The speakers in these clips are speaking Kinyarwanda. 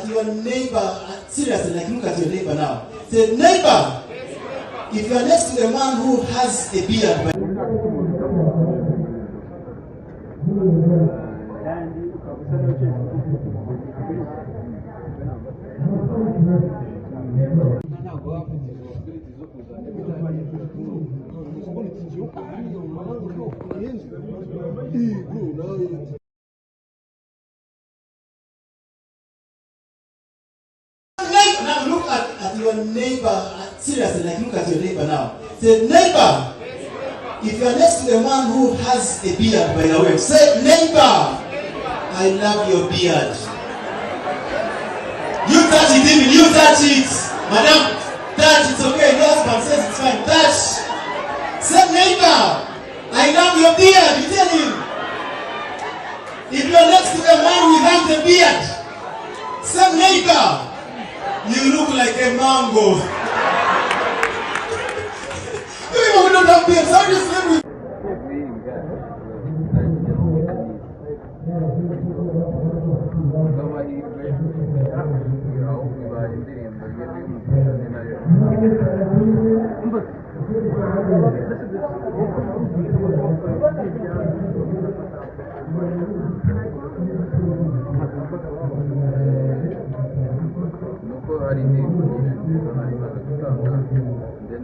your neighbor, seriously, like look at your neighbor now. Say, neighbor, if you are next to a man who has a beard, now look at your neighbor, seriously, like look at your neighbor now. Say, neighbor, if you are next to a man who has a beard, by the way, say, neighbor, I love your beard. You touch it, even you touch it. Madam, touch, it's okay. Your husband says it's fine. Touch. Say, neighbor, I love your beard. You tell him. If you are next to a man without a beard, say, neighbor, you look like a mango. You even don't have beards. How do you sleep with? hari indirimbo nyinshi nziza nari maze gutanga then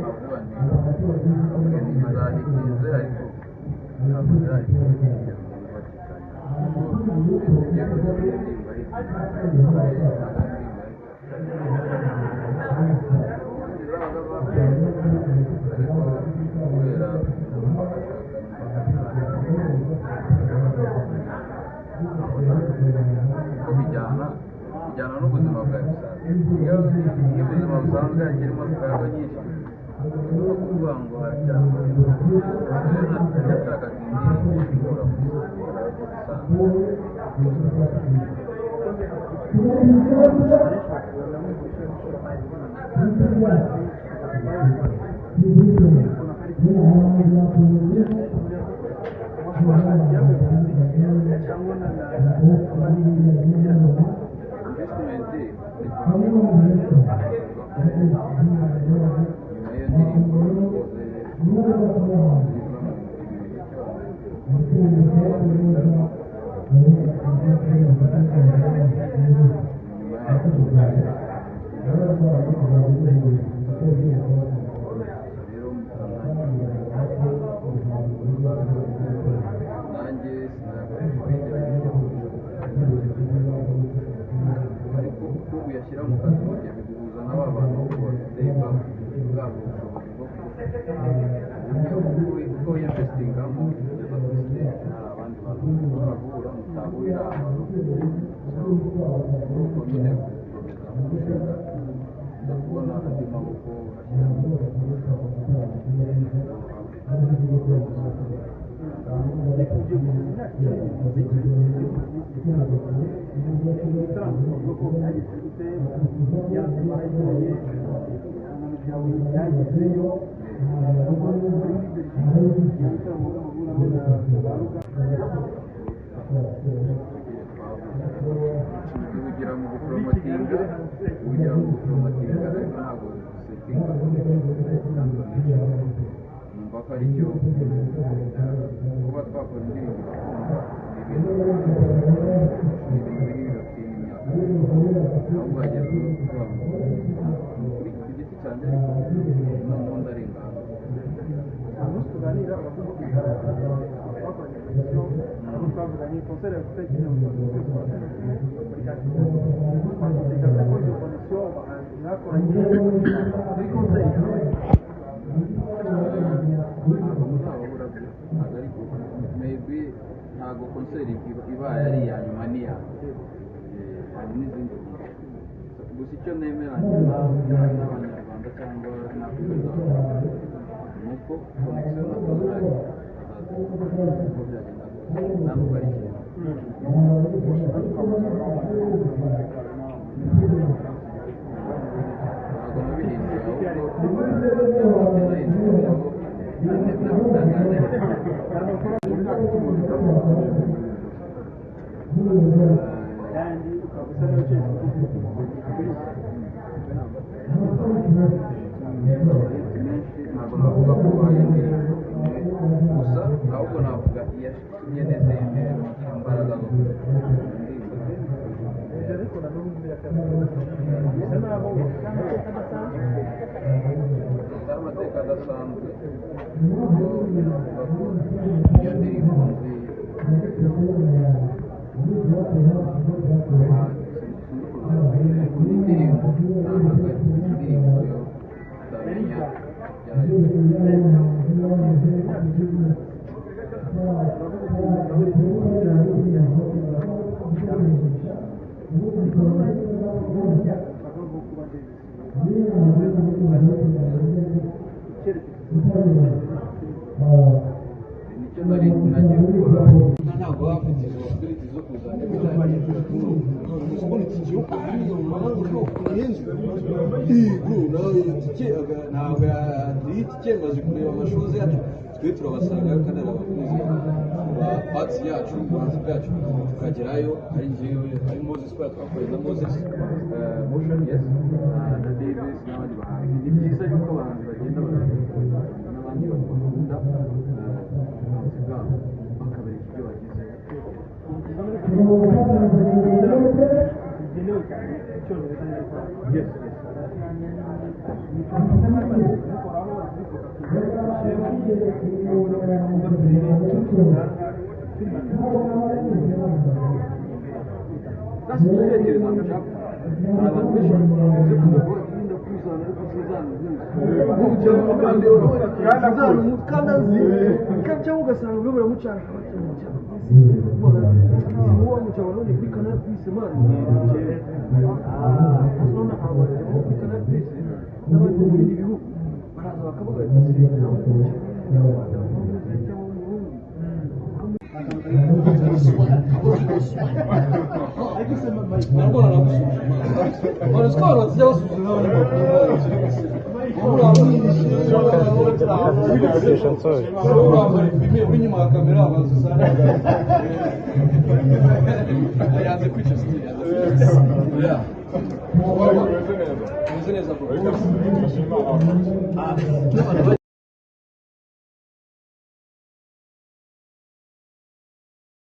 avuga ni ntizahitinze ariko ntabwo zirahitinze bijyana n'ubuzima bwawe busanzwe. Iyo ubuzima busanzwe hakirimo akaga nyinshi no kuvuga ngo haracyana yashakaga indirimbo ikora muri uyashyira mu kazi mugiye biguhuza n'aba bantu bafite bwabo ubushobozi bwo yinvestingamo kugeza kuri stage hari abandi bantu bashobora guhura mutahurira ahantu nuko nyine gukomeza umushinga uza kubona andi maboko ashyiramo ugira mu gupromotinga rero ntabwo setinga numva ko ari cyo kuba twakora indirimbo ni ibintu biri hagati y'imyaka ahubwo hagezweho kuvuga ngo kuri ku giti cyanjye ariko noneho ndarenga hano tuganira twavuganye konseri ya gutekereza mu maybe ntabwo konseri ibaye ari iya nyuma n'iya hari n'izindi gusa icyo nemeranya n'abanyarwanda cyangwa n'abaperezida ni uko connection na tuzari uko byagenda kose ntabwo ari ikintu ntabwo nabihinduye ahubwo menshi ntabwo navuga ko ari indirimbo gusa ahubwo navuga iyashimye neza imbere imbaraga zo amateka adasanzwe kuko navuga ko iyo ndirimbo nzi indirimbo ntabwo ari indirimbo yo utamenya nicyo nari nagiye gukora ntabwo bafite izo spiriti zo kuzana ntabwo yatike bazi kureba amashuzi yacu twe turabasanga kandi ari abakuzi ba pati yacu ubuhanzi bwacu tukagerayo ari njyewe ari Moses kubera twakoreye na Moses motion yes na Davis n'abandi bahanzi ni byiza yuko abahanzi bagenda n'abandi bakunda ubuhanzi bwabo bakabereka ibyo bagezeho yes that's igitekerezo ndashaka hari abantu benshi bakunze kuvuga ko irinda kuzana ariko zizana kandi cyangwa ugasanga ube buramucana uwo mucaba none kuri kanari kwisi mani none abantu kuri kanari kwisi n'abandi mu bindi bihugu baraza bakavuga ati